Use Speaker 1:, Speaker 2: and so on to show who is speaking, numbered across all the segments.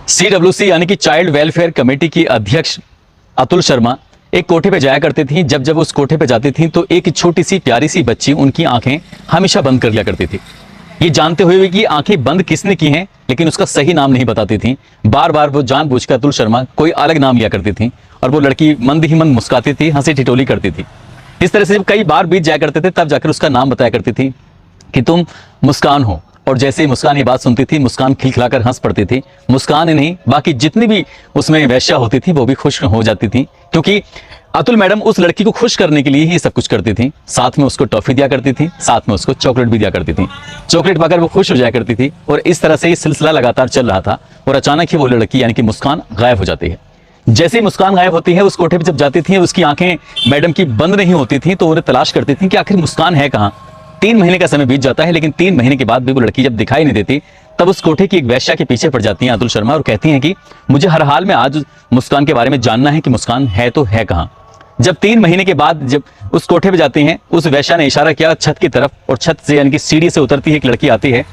Speaker 1: CWC यानी कि child welfare committee की अध्यक्ष अतुल शर्मा एक कोठे पे जाया करती थी। जब जब उस कोठे पे जाती थी तो एक छोटी सी प्यारी सी बच्ची उनकी आंखें हमेशा बंद कर लिया करती थी। ये जानते हुए कि आंखें बंद किसने की हैं, लेकिन उसका सही नाम नहीं बताती थी। बार बार वो जानबूझकर अतुल शर्मा कोई अलग नाम लिया करती थी और वो लड़की मंद ही मंद मुस्कुराती थी, हंसी ठिठोली करती थी। इस तरह से जब कई बार बीत जाया करते थे तब जाकर उसका नाम बताया करती थी कि तुम मुस्कान हो। और जैसे ही मुस्कान ये बात सुनती थी, मुस्कान खिलखिलाकर हंस पड़ती थी। मुस्कान ही नहीं, बाकी जितनी भी उसमें वैश्या होती थी वो भी खुश हो जाती थी, क्योंकि अतुल मैडम उस लड़की को खुश करने के लिए ही सब कुछ करती थी। साथ में उसको टॉफी दिया करती थी, साथ में उसको चॉकलेट भी दिया करती थी। चॉकलेट पाकर वो खुश हो जाया करती थी और इस तरह से ये सिलसिला लगातार चल रहा था। और अचानक ही वो लड़की यानी कि मुस्कान गायब हो जाती है। जैसे ही मुस्कान गायब होती है, उस कोठे पे जब जाती थी, उसकी आंखें मैडम की बंद नहीं होती थी, तो उन्हें तलाश करती थी कि आखिर मुस्कान है कहाँ। 3 महीने का समय बीत जाता है, लेकिन 3 महीने के बाद भी वो लड़की जब दिखाई नहीं देती, तब उस कोठे की एक वेश्या के पीछे पड़ जाती हैं अतुल शर्मा और कहती हैं कि मुझे हर हाल में आज मुस्कान के बारे में जानना है कि मुस्कान है तो है कहाँ। जब 3 महीने के बाद जब उस कोठे पे जाती हैं, उस वेश्या ने इशारा किया छत की तरफ, और छत से यानी कि सीढ़ी से उतरती है एक लड़की आती है।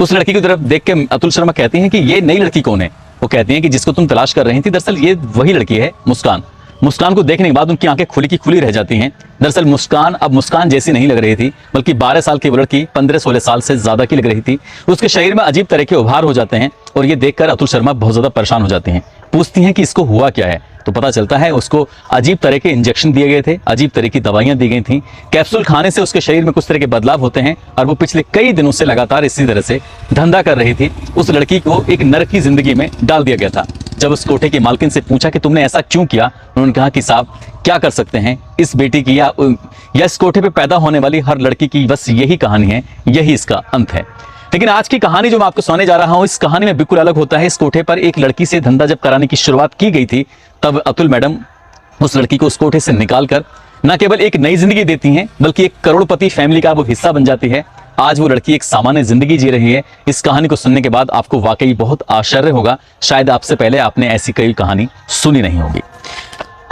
Speaker 1: उस लड़की की तरफ देख के अतुल शर्मा कहती हैं कि ये नई लड़की कौन है। वो कहती हैं कि जिसको तुम तलाश कर रही थी, दरअसल ये वही लड़की है मुस्कान। मुस्कान को देखने के बाद उनकी आंखें खुली की खुली रह जाती हैं। दरअसल मुस्कान अब मुस्कान जैसी नहीं लग रही थी, बल्कि 12 साल की वो लड़की 15-16 साल से ज्यादा की लग रही थी। उसके शरीर में अजीब तरह के उभार हो जाते हैं और ये देखकर अतुल शर्मा बहुत ज्यादा परेशान हो जाती हैं। पूछती हैं कि इसको हुआ क्या है, तो पता चलता है उसको अजीब तरह के इंजेक्शन दिए गए थे, अजीब तरह की दवाइयां दी गई थी। कैप्सूल खाने से उसके शरीर में कुछ तरह के बदलाव होते हैं और वो पिछले कई दिनों से लगातार इसी तरह से धंधा कर रही थी। उस लड़की को एक नरक की जिंदगी में डाल दिया गया था। जब उस कोठे की मालकिन से पूछा कि तुमने ऐसा क्यों किया, उन्होंने कहा कि साहब क्या कर सकते हैं, इस बेटी की या इस कोठे पे पैदा होने वाली हर लड़की की बस यही कहानी है, यही इसका अंत है। लेकिन आज की कहानी जो मैं आपको सुनाने जा रहा हूं, इस कहानी में बिल्कुल अलग होता है। इस कोठे पर एक लड़की से धंधा जब कराने की शुरुआत की गई थी, तब अतुल मैडम उस लड़की को उस कोठे से निकालकर न केवल एक नई जिंदगी देती हैं, बल्कि एक करोड़पति फैमिली का वो हिस्सा बन जाती है। आज वो लड़की एक सामान्य जिंदगी जी रही है। इस कहानी को सुनने के बाद आपको वाकई बहुत आश्चर्य होगा। शायद आपसे पहले आपने ऐसी कोई कहानी सुनी नहीं होगी।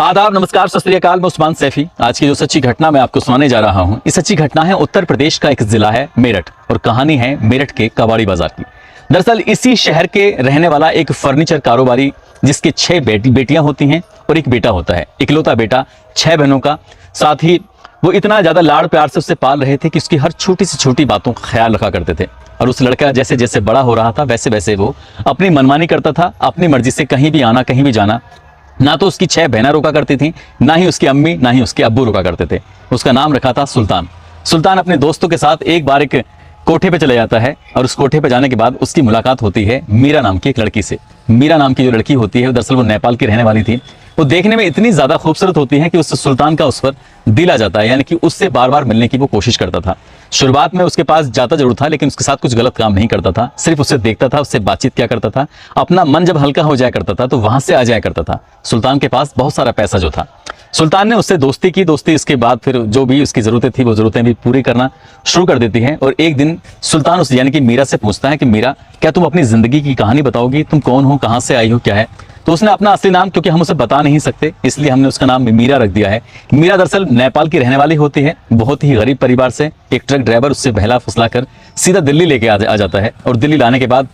Speaker 1: आदाब, नमस्कार, सत श्री अकाल। मैं उस्मान सैफी। आज की जो सच्ची घटना मैं आपको सुनाने जा रहा हूं, इस सच्ची घटना है उत्तर प्रदेश का एक जिला है मेरठ, और कहानी है मेरठ के कबाड़ी बाजार की। दरअसल इसी शहर के रहने वाला एक फर्नीचर कारोबारी, जिसके 6 बेटियां होती हैं और एक बेटा होता है, इकलौता बेटा 6 बहनों का। साथ ही वो इतना ज्यादा लाड़ प्यार से उससे पाल रहे थे कि उसकी हर छोटी से छोटी बातों का ख्याल रखा करते थे। और उस लड़का जैसे जैसे बड़ा हो रहा था, वैसे वैसे वो अपनी मनमानी करता था, अपनी मर्जी से कहीं भी आना कहीं भी जाना। ना तो उसकी 6 बहनें रोका करती थी, ना ही उसकी अम्मी, ना ही उसके अब्बू रोका करते थे। उसका नाम रखा था सुल्तान। सुल्तान अपने दोस्तों के साथ एक बार एक कोठे पे चले जाता है, और उस कोठे पे जाने के बाद उसकी मुलाकात होती है मीरा नाम की एक लड़की से। मीरा नाम की जो लड़की होती है, दरअसल वो नेपाल की रहने वाली थी। वो देखने में इतनी ज्यादा खूबसूरत होती है कि उस सुल्तान का उस पर दिल आ जाता है, यानी कि उससे बार बार मिलने की वो कोशिश करता था। शुरुआत में उसके पास जाता जरूर था, लेकिन उसके साथ कुछ गलत काम नहीं करता था। सिर्फ उससे देखता था, उससे बातचीत किया करता था। अपना मन जब हल्का हो जाया करता था तो वहां से आ जाया करता था। सुल्तान के पास बहुत सारा पैसा जो था। सुल्तान ने उससे दोस्ती की। दोस्ती इसके बाद फिर जो भी उसकी जरूरतें थी वो जरूरतें भी पूरी करना शुरू कर देती हैं। और एक दिन सुल्तान उस यानी कि मीरा से पूछता है कि मीरा, क्या तुम अपनी जिंदगी की कहानी बताओगी? तुम कौन हो, कहां से आई हो, क्या है? तो उसने अपना असली नाम, क्योंकि हम उसे बता नहीं सकते, इसलिए हमने उसका नाम मीरा रख दिया है। मीरा दरअसल नेपाल की रहने वाली होती है, बहुत ही गरीब परिवार से। एक ट्रक ड्राइवर उससे बहला फुसला कर सीधा दिल्ली लेके आ जाता है, और दिल्ली लाने के बाद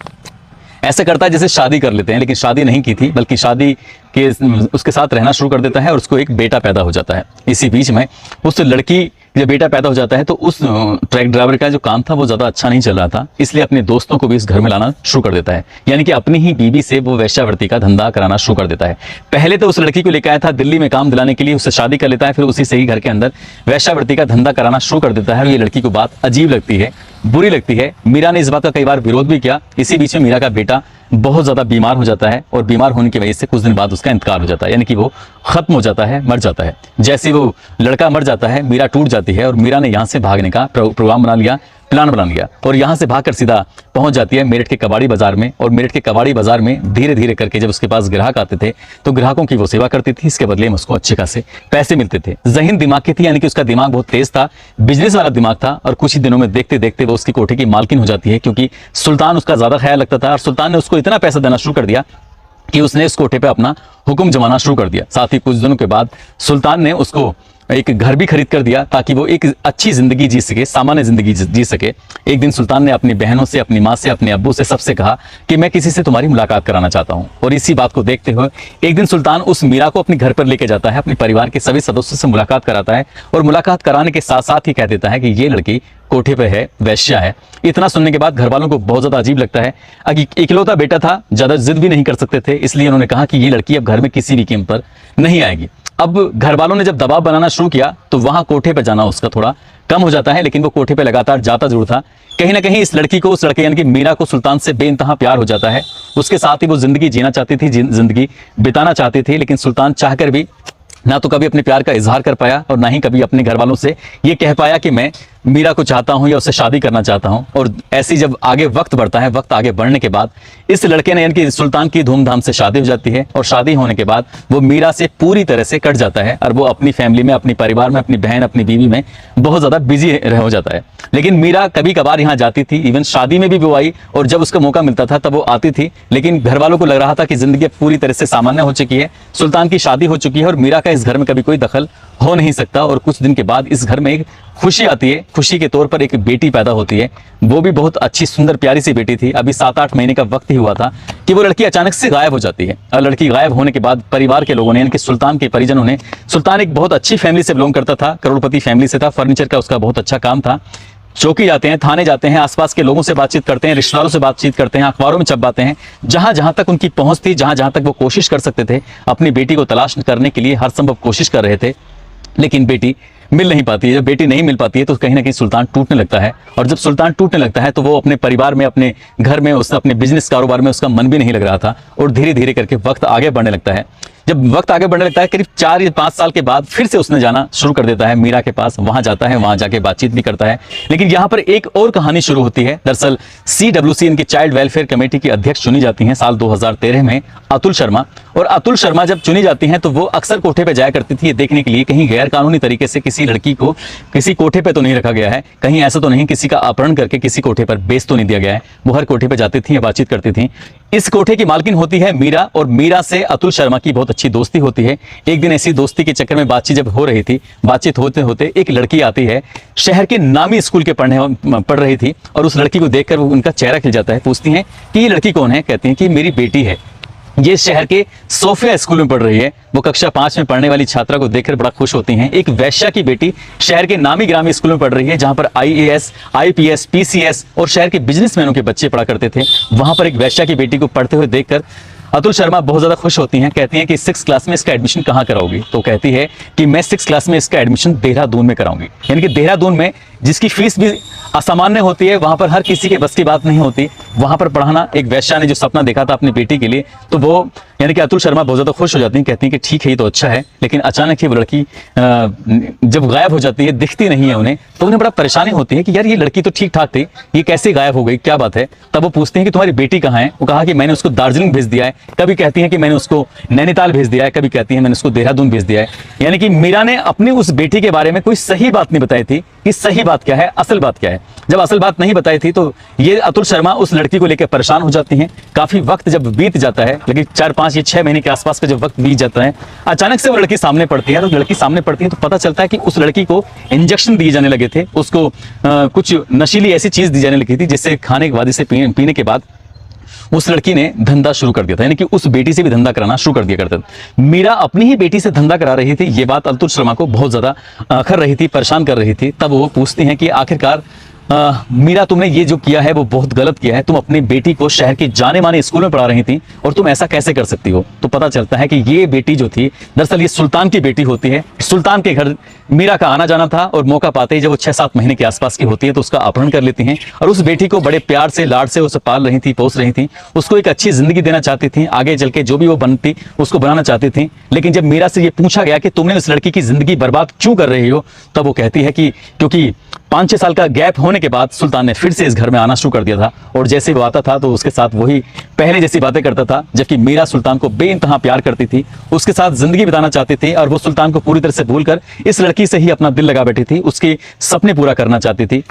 Speaker 1: ऐसा करता है जैसे शादी कर लेते हैं, लेकिन शादी नहीं की थी, बल्कि शादी के उसके साथ रहना शुरू कर देता है और उसको एक बेटा पैदा हो जाता है। इसी बीच में उस लड़की जब बेटा पैदा हो जाता है तो उस ट्रक ड्राइवर का जो काम था वो ज्यादा अच्छा नहीं चल रहा था, इसलिए अपने दोस्तों को भी इस घर में लाना शुरू कर देता है। यानी कि अपनी ही बीवी से वो वेश्यावृत्ति का धंधा कराना शुरू कर देता है। पहले तो उस लड़की को लेकर आया था दिल्ली में काम दिलाने के लिए, उससे शादी कर लेता है, फिर उसी से ही घर के अंदर वेश्यावृत्ति का धंधा कराना शुरू कर देता है। और ये लड़की को बात अजीब लगती है, बुरी लगती है। मीरा ने इस बात का कई बार विरोध भी किया। इसी बीच में मीरा का बेटा बहुत ज्यादा बीमार हो जाता है, और बीमार होने की वजह से कुछ दिन बाद उसका इंतकाल हो जाता है, यानी कि वो खत्म हो जाता है, मर जाता है। जैसे वो लड़का मर जाता है, मीरा टूट जाती है, और मीरा ने यहाँ से भागने का प्रोग्राम बना लिया, प्लान बना लिया, और यहाँ से भागकर सीधा पहुंच जाती है मेरठ के कबाड़ी बाजार में। और मेरठ के कबाड़ी बाजार में धीरे धीरे करके जब उसके पास ग्राहक आते थे तो ग्राहकों की वो सेवा करती थी, इसके बदले में उसको अच्छे खासे पैसे मिलते थे। ज़हीन दिमाग की थी, यानी कि उसका दिमाग बहुत तेज था, बिजनेस वाला दिमाग था। और कुछ ही दिनों में देखते देखते वो उसकी कोठे की मालकिन हो जाती है, क्योंकि सुल्तान उसका ज्यादा ख्याल रखता था। और सुल्तान ने उसको इतना पैसा देना शुरू कर दिया कि उसने इस कोठे पे अपना हुक्म जमाना शुरू कर दिया। साथ ही कुछ दिनों के बाद सुल्तान ने उसको एक घर भी खरीद कर दिया ताकि वो एक अच्छी जिंदगी जी सके, सामान्य जिंदगी जी सके। एक दिन सुल्तान ने अपनी बहनों से, अपनी माँ से, अपने अब्बू से, सबसे कहा कि मैं किसी से तुम्हारी मुलाकात कराना चाहता हूँ। और इसी बात को देखते हुए एक दिन सुल्तान उस मीरा को अपने घर पर लेके जाता है, अपने परिवार के सभी सदस्यों से मुलाकात कराता है और मुलाकात कराने के साथ साथ ही कह देता है कि ये लड़की कोठे पे है, वैश्या है। इतना सुनने के बाद घर वालों को बहुत ज्यादा अजीब लगता है। इकलौता बेटा था, ज्यादा जिद भी नहीं कर सकते थे, इसलिए उन्होंने कहा कि ये लड़की अब घर में किसी भी कीमत पर नहीं आएगी। अब घर वालों ने जब दबाव बनाना शुरू किया तो वहां कोठे पे जाना उसका थोड़ा कम हो जाता है, लेकिन वो कोठे पे लगातार जाता जरूर था। कहीं ना कहीं इस लड़की को, उस लड़के यानी कि मीरा को सुल्तान से बेइंतहा प्यार हो जाता है। उसके साथ ही वो जिंदगी जीना चाहती थी, जिंदगी बिताना चाहती थी, लेकिन सुल्तान चाहकर भी ना तो कभी अपने प्यार का इजहार कर पाया और ना ही कभी अपने घर वालों से ये कह पाया कि मैं मीरा को चाहता हूं या उससे शादी करना चाहता हूं। और ऐसी जब आगे वक्त बढ़ता है, वक्त आगे बढ़ने के बाद इस लड़के ने यानी कि सुल्तान की धूमधाम से शादी हो जाती है और शादी होने के बाद वो मीरा से पूरी तरह से कट जाता है और वो अपनी फैमिली में, अपनी परिवार में, अपनी बहन, अपनी बीवी में बहुत ज्यादा बिजी हो जाता है। लेकिन मीरा कभी कभार यहाँ जाती थी, इवन शादी में भी वो आई और जब उसका मौका मिलता था तब वो आती थी। लेकिन घर वालों को लग रहा था कि जिंदगी पूरी तरह से सामान्य हो चुकी है, सुल्तान की शादी हो चुकी है और मीरा का इस घर में कभी कोई दखल हो नहीं सकता। और कुछ दिन के बाद इस घर में एक खुशी आती है, खुशी के तौर पर एक बेटी पैदा होती है। वो भी बहुत अच्छी, सुंदर, प्यारी सी बेटी थी। अभी 7-8 महीने का वक्त ही हुआ था कि वो लड़की अचानक से गायब हो जाती है। और लड़की गायब होने के बाद परिवार के लोगों ने, यानी कि सुल्तान के परिजनों ने, सुल्तान एक बहुत अच्छी फैमिली से बिलोंग करता था, करोड़पति फैमिली से था, फर्नीचर का उसका बहुत अच्छा काम था। चौकी जाते हैं, थाने जाते हैं, आसपास के लोगों से बातचीत करते हैं, रिश्तेदारों से बातचीत करते हैं, अखबारों में छपवाते हैं। जहां जहां तक उनकी पहुंच थी, जहां जहां तक वो कोशिश कर सकते थे, अपनी बेटी को तलाश करने के लिए हर संभव कोशिश कर रहे थे, लेकिन बेटी मिल नहीं पाती है। जब बेटी नहीं मिल पाती है तो कहीं ना कहीं सुल्तान टूटने लगता है। और जब सुल्तान टूटने लगता है तो वो अपने परिवार में, अपने घर में, उसने अपने बिजनेस कारोबार में उसका मन भी नहीं लग रहा था। और धीरे धीरे करके वक्त आगे बढ़ने लगता है। जब वक्त आगे बढ़ने लगता है, करीब 4 या 5 साल के बाद फिर से उसने जाना शुरू कर देता है मीरा के पास। वहां जाता है, वहां जाके बातचीत भी करता है। लेकिन यहाँ पर एक और कहानी शुरू होती है। दरअसल CWC, इनकी चाइल्ड वेलफेयर कमेटी की अध्यक्ष चुनी जाती हैं साल 2013 में अतुल शर्मा। और अतुल शर्मा जब चुनी जाती हैं तो वो अक्सर कोठे पे जाया करती थी ये देखने के लिए कहीं गैर कानूनी तरीके से किसी लड़की को किसी कोठे पे तो नहीं रखा गया है, कहीं ऐसा तो नहीं किसी का अपहरण करके किसी कोठे पर बेच तो नहीं दिया गया है। वो हर कोठे पे जाती थी या बातचीत करती थी। इस कोठे की मालकिन होती है मीरा और मीरा से अतुल शर्मा की बहुत अच्छी दोस्ती होती है। एक दिन ऐसी दोस्ती के चक्कर में बातचीत जब हो रही थी, बातचीत होते होते एक लड़की आती है, शहर के नामी स्कूल के पढ़ रही थी। और उस लड़की को देखकर उनका चेहरा खिल जाता है। पूछती हैं कि ये लड़की कौन है? कहती हैं कि मेरी बेटी है, ये शहर के सोफिया स्कूल में पढ़ रही है। वो कक्षा 5 में पढ़ने वाली छात्रा को देखकर बड़ा खुश होती हैं। एक वैश्या की बेटी शहर के नामी ग्रामी स्कूल में पढ़ रही है, जहां पर IAS, IPS, PCS और शहर के बिजनेसमैनों के बच्चे पढ़ा करते थे। वहां पर एक वैश्या की बेटी को पढ़ते हुए देखकर अतुल शर्मा बहुत ज्यादा खुश होती हैं। कहती हैं कि 6th क्लास में इसका एडमिशन कहाँ कराओगी? तो कहती है कि मैं 6th क्लास में इसका एडमिशन देहरादून में कराऊंगी। यानी कि देहरादून में, जिसकी फीस भी असामान्य होती है, वहां पर हर किसी के बस की बात नहीं होती, वहां पर पढ़ाना। एक वैश्या ने जो सपना देखा था अपनी बेटी के लिए, तो वो यानी कि अतुल शर्मा बहुत ज्यादा खुश हो जाती हैं। कहती हैं कि ठीक है, ये तो अच्छा है। लेकिन अचानक ही वो लड़की जब गायब हो जाती है, दिखती नहीं है उन्हें, तो उन्हें बड़ा परेशानी होती है कि यार ये लड़की तो ठीक ठाक थी, ये कैसे गायब हो गई, क्या बात है? तब वो पूछते हैं कि तुम्हारी बेटी कहाँ है? वो कहा कि मैंने उसको दार्जिलिंग भेज दिया है। कभी कहती हैं कि मैंने उसको नैनीताल भेज दिया है, कभी कहती है मैंने उसको देहरादून भेज दिया है। यानी कि मीरा ने अपनी उस बेटी के बारे में कोई सही बात नहीं बताई थी कि सही बात क्या है, असल बात क्या है। जब असल बात नहीं बताई थी तो ये अतुल शर्मा उस लड़की को लेकर परेशान हो जाती हैं। काफी वक्त जब बीत जाता है, लेकिन 4, 5 या 6 महीने के आसपास का जब वक्त बीत जाता है, अचानक से वो लड़की सामने पड़ती है। तो लड़की सामने पड़ती है तो पता चलता है कि उस लड़की को इंजेक्शन दिए जाने लगे थे, उसको कुछ नशीली ऐसी चीज दी जाने लगी थी जिससे खाने के बाद, इसे पीने के बाद उस लड़की ने धंधा शुरू कर दिया था। यानी कि उस बेटी से भी धंधा कराना शुरू कर दिया करता था। मीरा अपनी ही बेटी से धंधा करा रही थी। ये बात अतुल शर्मा को बहुत ज्यादा अखर रही थी, परेशान कर रही थी। तब वो पूछती हैं कि आखिरकार मीरा, तुमने ये जो किया है वो बहुत गलत किया है। तुम अपनी बेटी को शहर के जाने माने स्कूल में पढ़ा रही थी और तुम ऐसा कैसे कर सकती हो? तो पता चलता है कि ये बेटी जो थी, दरअसल ये सुल्तान की बेटी होती है। सुल्तान के घर मीरा का आना जाना था और मौका पाते ही जब वो 6-7 महीने के आसपास की होती है तो उसका अपहरण कर लेती हैं। और उस बेटी को बड़े प्यार से, लाड से उसे पाल रही थी, पोस रही थी। उसको एक अच्छी जिंदगी देना चाहती थी, आगे चल के जो भी वो बनती उसको बनाना चाहती थी। लेकिन जब मीरा से ये पूछा गया कि तुमने उस लड़की की जिंदगी बर्बाद क्यों कर रही हो, तब वो कहती है कि क्योंकि 5-6 साल का गैप होने के बाद सुल्तान ने फिर से इस घर में आना शुरू कर दिया था। और जैसे वो आता था तो उसके साथ वही पहले जैसी बातें करता था। जबकि मीरा सुल्तान को बेइंतहा प्यार करती थी, उसके साथ जिंदगी बिताना चाहती थी। और वो सुल्तान को पूरी तरह से भूलकर इस लड़की से ही अपना दिल लगा बैठी थी, उसके सपने पूरा करना चाहती थी।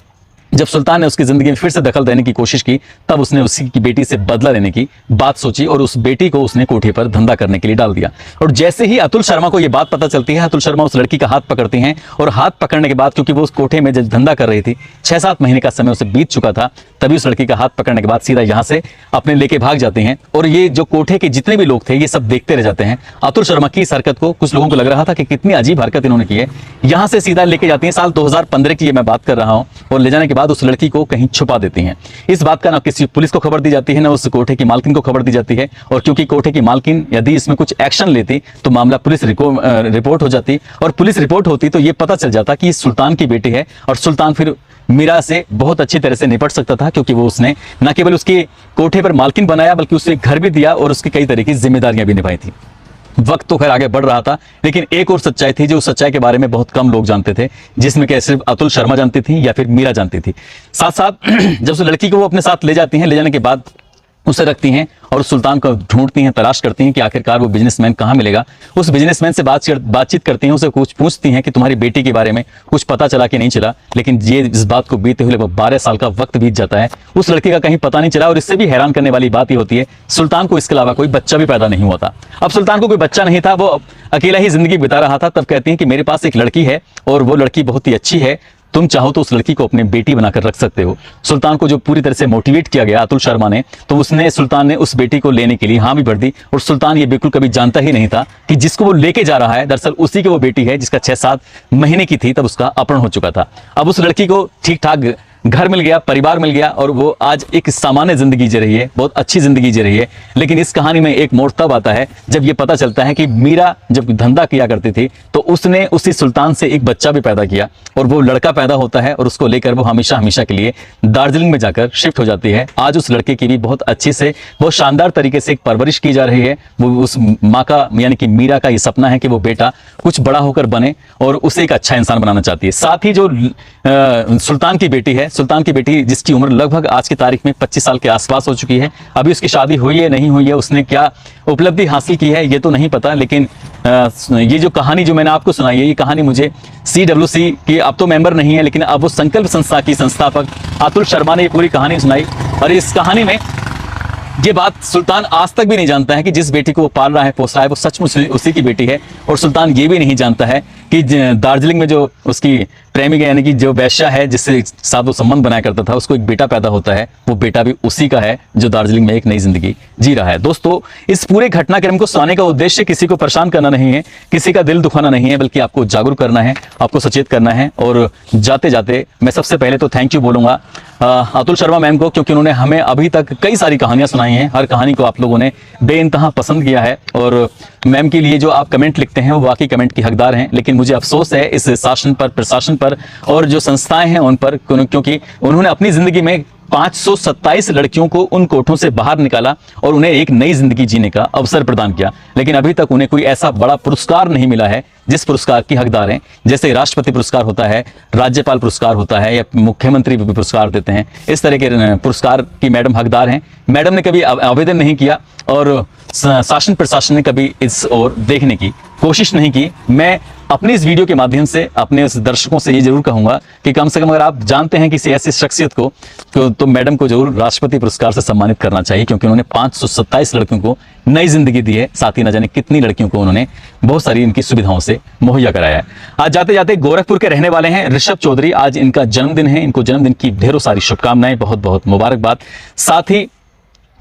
Speaker 1: जब सुल्तान ने उसकी जिंदगी में फिर से दखल देने की कोशिश की, तब उसने उसी की बेटी से बदला लेने की बात सोची और उस बेटी को उसने कोठे पर धंधा करने के लिए डाल दिया। और जैसे ही अतुल शर्मा को यह बात पता चलती है, अतुल शर्मा उस लड़की का हाथ पकड़ती हैं और हाथ पकड़ने के बाद, क्योंकि वो उस कोठे में जब धंधा कर रही थी, 6-7 महीने का समय उसे बीत चुका था, तभी उस लड़की का हाथ पकड़ने के बाद सीधा यहाँ से अपने लेके भाग जाते हैं। और ये जो कोठे के जितने भी लोग थे, ये सब देखते रह जाते हैं अतुल शर्मा की इस हरकत को। कुछ लोगों को लग रहा था कि कितनी अजीब हरकत इन्होंने की है। यहाँ से सीधा लेके जाती हैं, साल 2015 की ये मैं बात कर रहा हूँ, और ले जाने के बाद उस लड़की को कहीं छुपा देती हैं। इस बात का ना किसी पुलिस को खबर दी जाती है, ना उस कोठे की मालकिन को खबर दी जाती है। और क्योंकि कोठे की मालकिन यदि इसमें कुछ एक्शन लेती तो मामला पुलिस रिपोर्ट हो जाती, और पुलिस रिपोर्ट होती तो ये पता चल जाता कि सुल्तान की बेटी है। और सुल्तान फिर मीरा से बहुत अच्छी तरह से निपट सकता था, क्योंकि वो उसने न केवल उसके कोठे पर मालकिन बनाया, बल्कि उसने घर भी दिया और उसकी कई तरह की जिम्मेदारियां भी निभाई थी। वक्त तो खैर आगे बढ़ रहा था, लेकिन एक और सच्चाई थी जो सच्चाई के बारे में बहुत कम लोग जानते थे, जिसमें कि सिर्फ अतुल शर्मा जानती थी या फिर मीरा जानती थी। साथ साथ जब उस लड़की को वो अपने साथ ले जाती हैं, ले जाने के बाद उसे रखती हैं और सुल्तान को ढूंढती हैं, तलाश करती हैं कि आखिरकार वो बिजनेसमैन कहाँ मिलेगा। उस बिजनेसमैन से बातचीत करती हैं, उसे कुछ पूछती हैं कि तुम्हारी बेटी के बारे में कुछ पता चला कि नहीं चला। लेकिन ये इस बात को बीते हुए लगभग 12 साल का वक्त बीत जाता है, उस लड़के का कहीं पता नहीं चला। और इससे भी हैरान करने वाली बात ये होती है, सुल्तान को इसके अलावा कोई बच्चा भी पैदा नहीं हुआ था। अब सुल्तान को कोई बच्चा नहीं था, वो अकेला ही जिंदगी बिता रहा था। तब कहती हैं कि मेरे पास एक लड़की है और वो लड़की बहुत ही अच्छी है, तुम चाहो तो उस लड़की को अपनी बेटी बनाकर रख सकते हो। सुल्तान को जो पूरी तरह से मोटिवेट किया गया अतुल शर्मा ने, तो सुल्तान ने उस बेटी को लेने के लिए हाँ भी भर दी। और सुल्तान ये बिल्कुल कभी जानता ही नहीं था कि जिसको वो लेके जा रहा है दरअसल उसी की वो बेटी है, जिसका 6-7 महीने की थी तब उसका अपहरण हो चुका था। अब उस लड़की को ठीक ठाक घर मिल गया, परिवार मिल गया, और वो आज एक सामान्य जिंदगी जी रही है, बहुत अच्छी जिंदगी जी रही है। लेकिन इस कहानी में एक मोड़ तब आता है जब ये पता चलता है कि मीरा जब धंधा किया करती थी तो उसने उसी सुल्तान से एक बच्चा भी पैदा किया, और वो लड़का पैदा होता है और उसको लेकर वो हमेशा हमेशा के लिए दार्जिलिंग में जाकर शिफ्ट हो जाती है। आज उस लड़के की भी बहुत अच्छे से, बहुत शानदार तरीके से एक परवरिश की जा रही है। वो उस माँ का यानी कि मीरा का ये सपना है कि वो बेटा कुछ बड़ा होकर बने और उसे एक अच्छा इंसान बनाना चाहती है। साथ ही जो सुल्तान की बेटी है, सुल्तान की बेटी जिसकी उम्र लगभग आज की तारीख में 25 साल के आसपास हो चुकी है, अभी उसकी शादी हुई है नहीं हुई है, उसने क्या उपलब्धि हासिल की है ये तो नहीं पता। लेकिन ये जो कहानी जो मैंने आपको सुनाई है, ये कहानी मुझे CWC की, अब तो मेंबर नहीं है लेकिन अब वो संकल्प संस्था की संस्थापक अतुल शर्मा ने ये पूरी कहानी सुनाई। और इस कहानी में ये बात सुल्तान आज तक भी नहीं जानता है कि जिस बेटी को वो पाल रहा है, पोस रहा है, वो सचमुच उसी की बेटी है। और सुल्तान ये भी नहीं जानता है कि दार्जिलिंग में जो उसकी प्रेमिका यानी कि जो वैश्या है जिससे साथ वो संबंध बनाया करता था, उसको एक बेटा पैदा होता है, वो बेटा भी उसी का है जो दार्जिलिंग में एक नई जिंदगी जी रहा है। दोस्तों, इस पूरे घटनाक्रम को सुनाने का उद्देश्य किसी को परेशान करना नहीं है, किसी का दिल दुखाना नहीं है, बल्कि आपको जागरूक करना है, आपको सचेत करना है। और जाते जाते मैं सबसे पहले तो थैंक यू बोलूंगा अतुल शर्मा मैम को, क्योंकि उन्होंने हमें अभी तक कई सारी कहानियां सुनाई हैं। हर कहानी को आप लोगों ने बेइंतहा पसंद किया है, और मैम के लिए जो आप कमेंट लिखते हैं वो वाकई कमेंट की हकदार हैं। लेकिन मुझे अफसोस है इस शासन पर, प्रशासन पर और जो संस्थाएं हैं उन पर, क्योंकि उन्होंने अपनी जिंदगी में 527 लड़कियों को उन कोठों से बाहर निकाला और उन्हें एक नई जिंदगी जीने का अवसर प्रदान किया। लेकिन अभी तक उन्हें कोई ऐसा बड़ा पुरस्कार नहीं मिला है जिस पुरस्कार की हकदार हैं। जैसे राष्ट्रपति पुरस्कार होता है, राज्यपाल पुरस्कार होता है, या मुख्यमंत्री भी पुरस्कार देते हैं, इस तरह के पुरस्कार की मैडम हकदार हैं। मैडम ने कभी आवेदन नहीं किया और शासन प्रशासन ने कभी इस ओर देखने की कोशिश नहीं की। मैं अपनी इस वीडियो के माध्यम से अपने दर्शकों से ये जरूर कहूंगा कि कम से कम अगर आप जानते हैं किसी ऐसी शख्सियत को तो मैडम को जरूर राष्ट्रपति पुरस्कार से सम्मानित करना चाहिए, क्योंकि उन्होंने 527 लड़कियों को नई जिंदगी दी है। साथ ही न जाने कितनी लड़कियों को उन्होंने बहुत सारी इनकी सुविधाओं से मुहैया कराया है। आज जाते जाते गोरखपुर के रहने वाले हैं ऋषभ चौधरी, आज इनका जन्मदिन है। इनको जन्मदिन की ढेरों सारी शुभकामनाएं, बहुत बहुत मुबारकबाद। साथ ही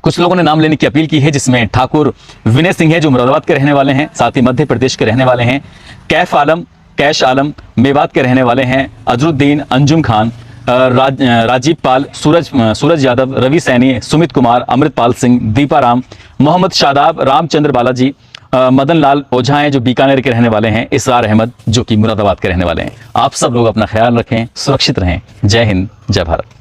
Speaker 1: कुछ लोगों ने नाम लेने की अपील की है, जिसमें ठाकुर विनय सिंह है जो मुरादाबाद के रहने वाले हैं, साथ ही मध्य प्रदेश के रहने वाले हैं कैश आलम मेवात के रहने वाले हैं, अजरुद्दीन, अंजुम खान, राजीव पाल, सूरज यादव, रवि सैनी, सुमित कुमार, अमृतपाल सिंह, दीपा राम, मोहम्मद शादाब, रामचंद्र बालाजी, मदन लाल ओझा हैं जो बीकानेर के रहने वाले हैं, इसरार अहमद जो कि मुरादाबाद के रहने वाले हैं। आप सब लोग अपना ख्याल रखें, सुरक्षित रहें। जय हिंद, जय भारत।